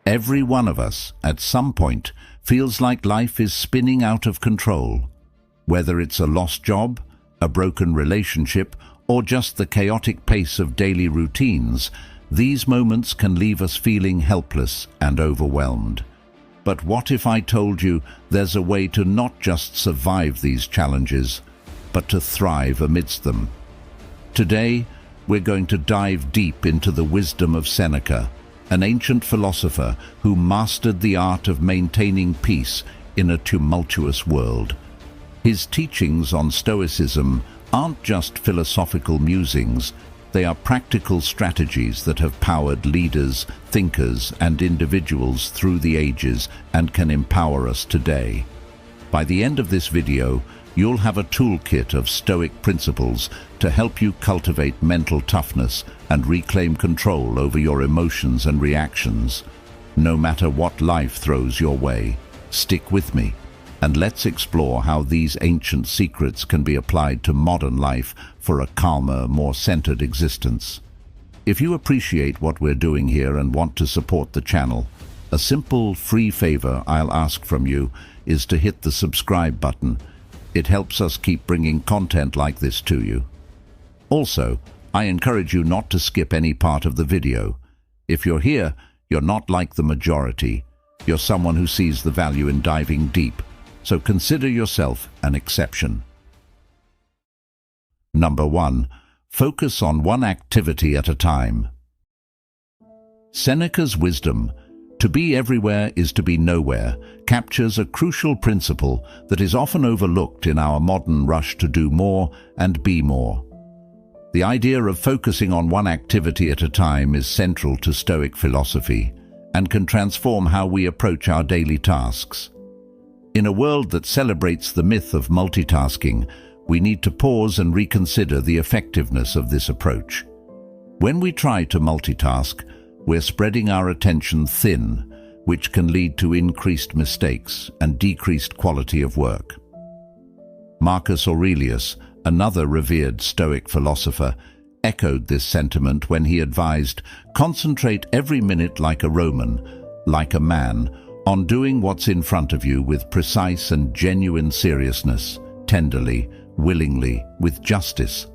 Every one of us, at some point, feels like life is spinning out of control. Whether it's a lost job, a broken relationship, or just the chaotic pace of daily routines, these moments can leave us feeling helpless and overwhelmed. But what if I told you there's a way to not just survive these challenges, but to thrive amidst them? Today, we're going to dive deep into the wisdom of Seneca, an ancient philosopher who mastered the art of maintaining peace in a tumultuous world. His teachings on Stoicism aren't just philosophical musings, they are practical strategies that have powered leaders, thinkers, and individuals through the ages and can empower us today. By the end of this video, you'll have a toolkit of Stoic principles to help you cultivate mental toughness and reclaim control over your emotions and reactions. No matter what life throws your way, stick with me, and let's explore how these ancient secrets can be applied to modern life for a calmer, more centered existence. If you appreciate what we're doing here and want to support the channel, a simple, free favor I'll ask from you is to hit the subscribe button. It helps us keep bringing content like this to you. Also, I encourage you not to skip any part of the video. If you're here, you're not like the majority. You're someone who sees the value in diving deep, so consider yourself an exception. Number 1. Focus on one activity at a time. Seneca's wisdom, "To be everywhere is to be nowhere," captures a crucial principle that is often overlooked in our modern rush to do more and be more. The idea of focusing on one activity at a time is central to Stoic philosophy and can transform how we approach our daily tasks. In a world that celebrates the myth of multitasking, we need to pause and reconsider the effectiveness of this approach. When we try to multitask, we're spreading our attention thin, which can lead to increased mistakes and decreased quality of work. Marcus Aurelius, another revered Stoic philosopher, echoed this sentiment when he advised, "Concentrate every minute like a Roman, like a man, on doing what's in front of you with precise and genuine seriousness, tenderly, willingly, with justice,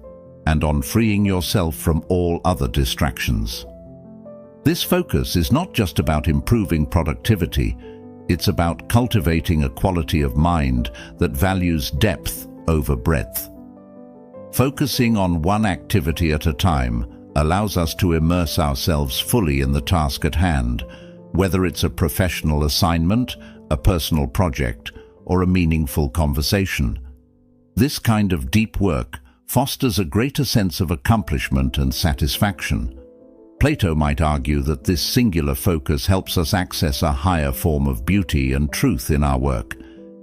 and on freeing yourself from all other distractions." This focus is not just about improving productivity, it's about cultivating a quality of mind that values depth over breadth. Focusing on one activity at a time allows us to immerse ourselves fully in the task at hand, whether it's a professional assignment, a personal project, or a meaningful conversation. This kind of deep work fosters a greater sense of accomplishment and satisfaction. Plato might argue that this singular focus helps us access a higher form of beauty and truth in our work,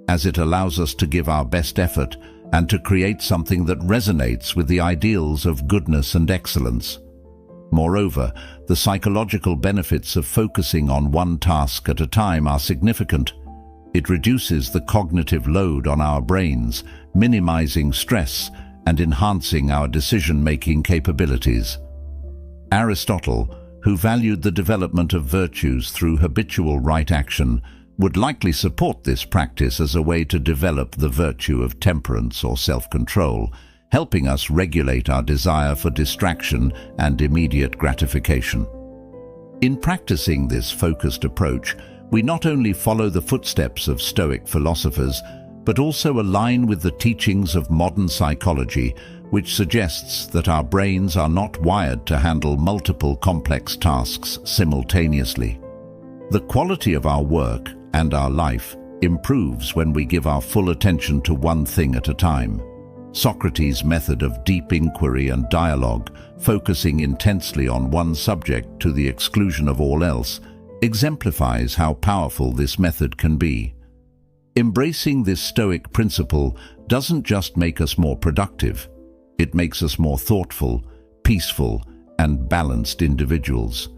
as it allows us to give our best effort and to create something that resonates with the ideals of goodness and excellence. Moreover, the psychological benefits of focusing on one task at a time are significant. It reduces the cognitive load on our brains, minimizing stress and enhancing our decision-making capabilities. Aristotle, who valued the development of virtues through habitual right action, would likely support this practice as a way to develop the virtue of temperance or self-control, helping us regulate our desire for distraction and immediate gratification. In practicing this focused approach, we not only follow the footsteps of Stoic philosophers, but also align with the teachings of modern psychology, which suggests that our brains are not wired to handle multiple complex tasks simultaneously. The quality of our work and our life improves when we give our full attention to one thing at a time. Socrates' method of deep inquiry and dialogue, focusing intensely on one subject to the exclusion of all else, exemplifies how powerful this method can be. Embracing this Stoic principle doesn't just make us more productive, it makes us more thoughtful, peaceful, and balanced individuals.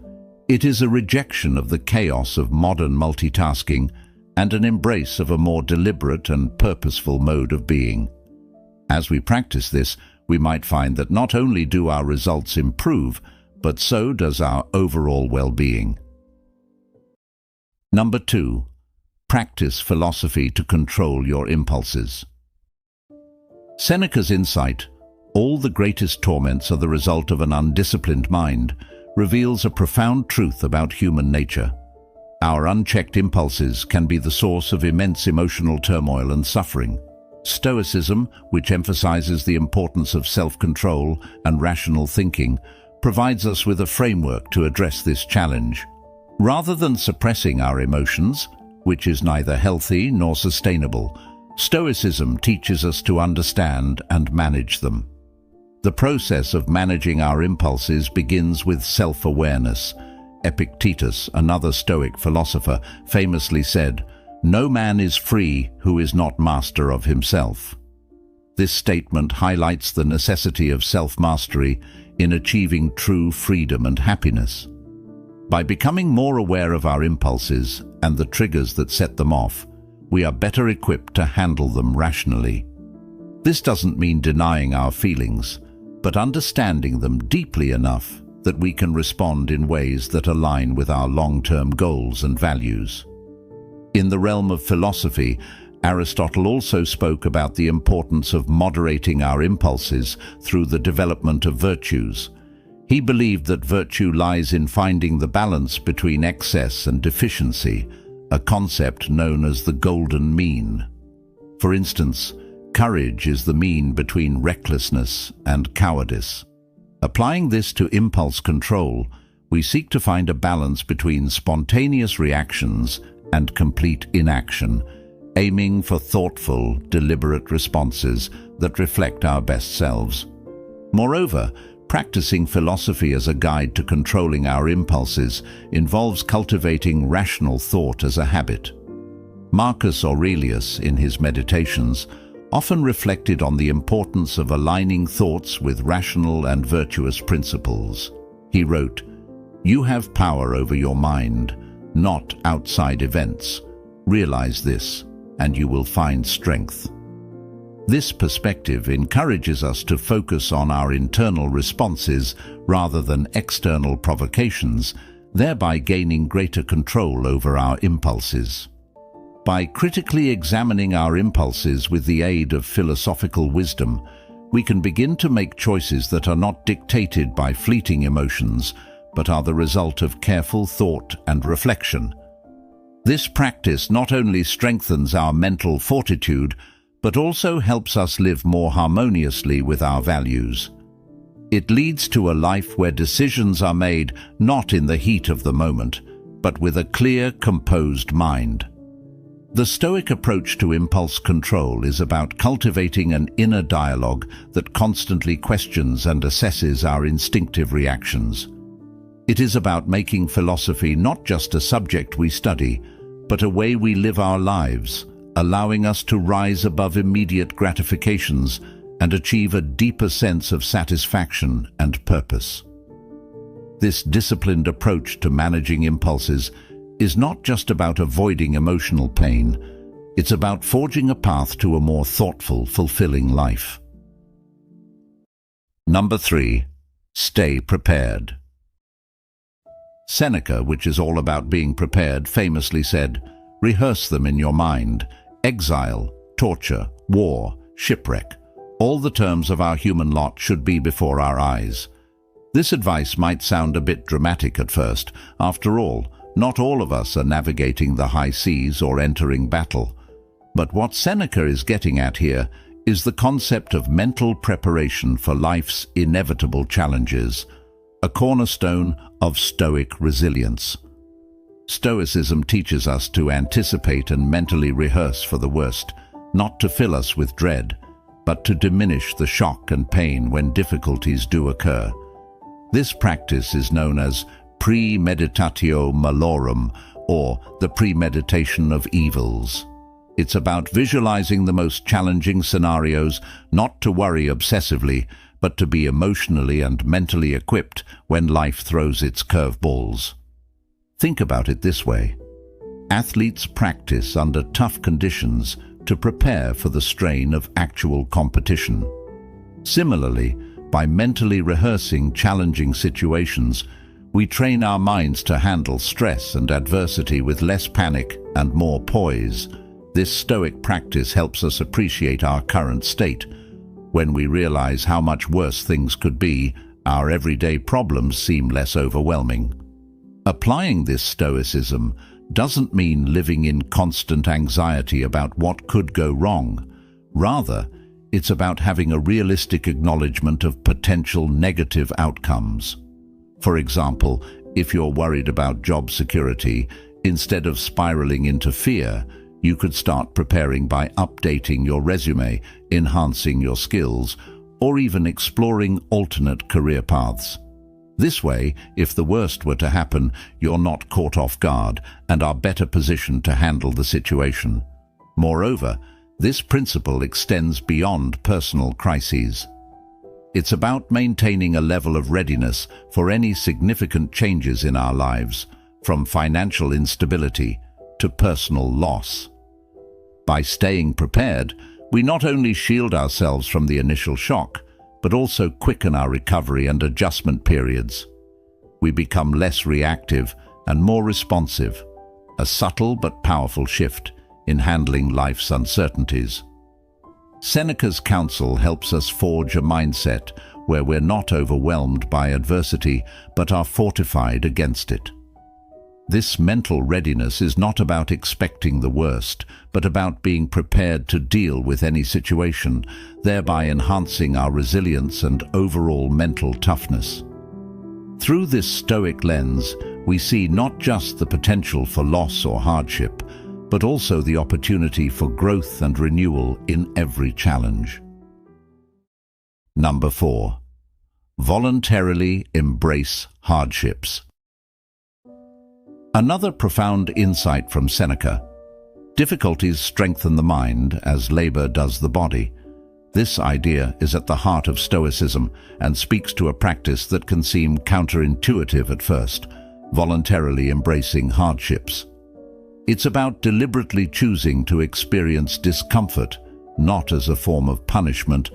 It is a rejection of the chaos of modern multitasking and an embrace of a more deliberate and purposeful mode of being. As we practice this, we might find that not only do our results improve, but so does our overall well-being. Number 2. Practice philosophy to control your impulses. Seneca's insight, "All the greatest torments are the result of an undisciplined mind," reveals a profound truth about human nature. Our unchecked impulses can be the source of immense emotional turmoil and suffering. Stoicism, which emphasizes the importance of self-control and rational thinking, provides us with a framework to address this challenge. Rather than suppressing our emotions, which is neither healthy nor sustainable, Stoicism teaches us to understand and manage them. The process of managing our impulses begins with self-awareness. Epictetus, another Stoic philosopher, famously said, "No man is free who is not master of himself." This statement highlights the necessity of self-mastery in achieving true freedom and happiness. By becoming more aware of our impulses and the triggers that set them off, we are better equipped to handle them rationally. This doesn't mean denying our feelings, but understanding them deeply enough that we can respond in ways that align with our long-term goals and values. In the realm of philosophy, Aristotle also spoke about the importance of moderating our impulses through the development of virtues. He believed that virtue lies in finding the balance between excess and deficiency, a concept known as the golden mean. For instance, courage is the mean between recklessness and cowardice. Applying this to impulse control, we seek to find a balance between spontaneous reactions and complete inaction, aiming for thoughtful, deliberate responses that reflect our best selves. Moreover, practicing philosophy as a guide to controlling our impulses involves cultivating rational thought as a habit. Marcus Aurelius, in his Meditations, often reflected on the importance of aligning thoughts with rational and virtuous principles. He wrote, "You have power over your mind, not outside events. Realize this, and you will find strength." This perspective encourages us to focus on our internal responses rather than external provocations, thereby gaining greater control over our impulses. By critically examining our impulses with the aid of philosophical wisdom, we can begin to make choices that are not dictated by fleeting emotions, but are the result of careful thought and reflection. This practice not only strengthens our mental fortitude, but also helps us live more harmoniously with our values. It leads to a life where decisions are made not in the heat of the moment, but with a clear, composed mind. The Stoic approach to impulse control is about cultivating an inner dialogue that constantly questions and assesses our instinctive reactions. It is about making philosophy not just a subject we study, but a way we live our lives, allowing us to rise above immediate gratifications and achieve a deeper sense of satisfaction and purpose. This disciplined approach to managing impulses is not just about avoiding emotional pain, it's about forging a path to a more thoughtful, fulfilling life. Number 3. Stay prepared. Seneca, which is all about being prepared, famously said, "Rehearse them in your mind. Exile, torture, war, shipwreck. All the terms of our human lot should be before our eyes." This advice might sound a bit dramatic at first. After all, not all of us are navigating the high seas or entering battle. But what Seneca is getting at here is the concept of mental preparation for life's inevitable challenges, a cornerstone of Stoic resilience. Stoicism teaches us to anticipate and mentally rehearse for the worst, not to fill us with dread, but to diminish the shock and pain when difficulties do occur. This practice is known as premeditatio malorum, or the premeditation of evils. It's about visualizing the most challenging scenarios, not to worry obsessively, but to be emotionally and mentally equipped when life throws its curveballs. Think about it this way. Athletes practice under tough conditions to prepare for the strain of actual competition. Similarly, by mentally rehearsing challenging situations, We train our minds to handle stress and adversity with less panic and more poise. This Stoic practice helps us appreciate our current state. When we realize how much worse things could be, our everyday problems seem less overwhelming. Applying this Stoicism doesn't mean living in constant anxiety about what could go wrong. Rather, it's about having a realistic acknowledgement of potential negative outcomes. For example, if you're worried about job security, instead of spiraling into fear, you could start preparing by updating your resume, enhancing your skills, or even exploring alternate career paths. This way, if the worst were to happen, you're not caught off guard and are better positioned to handle the situation. Moreover, this principle extends beyond personal crises. It's about maintaining a level of readiness for any significant changes in our lives, from financial instability to personal loss. By staying prepared, we not only shield ourselves from the initial shock, but also quicken our recovery and adjustment periods. We become less reactive and more responsive, a subtle but powerful shift in handling life's uncertainties. Seneca's counsel helps us forge a mindset where we're not overwhelmed by adversity, but are fortified against it. This mental readiness is not about expecting the worst, but about being prepared to deal with any situation, thereby enhancing our resilience and overall mental toughness. Through this Stoic lens, we see not just the potential for loss or hardship, but also the opportunity for growth and renewal in every challenge. Number 4. Voluntarily embrace hardships. Another profound insight from Seneca: difficulties strengthen the mind as labor does the body. This idea is at the heart of Stoicism and speaks to a practice that can seem counterintuitive at first: voluntarily embracing hardships. It's about deliberately choosing to experience discomfort, not as a form of punishment,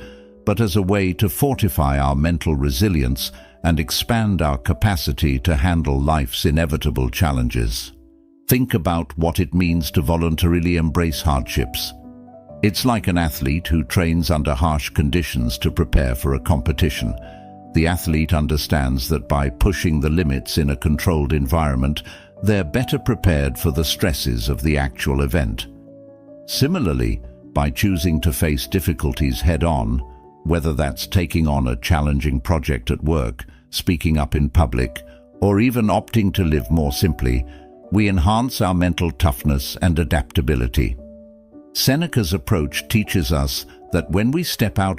but as a way to fortify our mental resilience and expand our capacity to handle life's inevitable challenges. Think about what it means to voluntarily embrace hardships. It's like an athlete who trains under harsh conditions to prepare for a competition. The athlete understands that by pushing the limits in a controlled environment, they're better prepared for the stresses of the actual event. Similarly, by choosing to face difficulties head-on, whether that's taking on a challenging project at work, speaking up in public, or even opting to live more simply, we enhance our mental toughness and adaptability. Seneca's approach teaches us that when we step out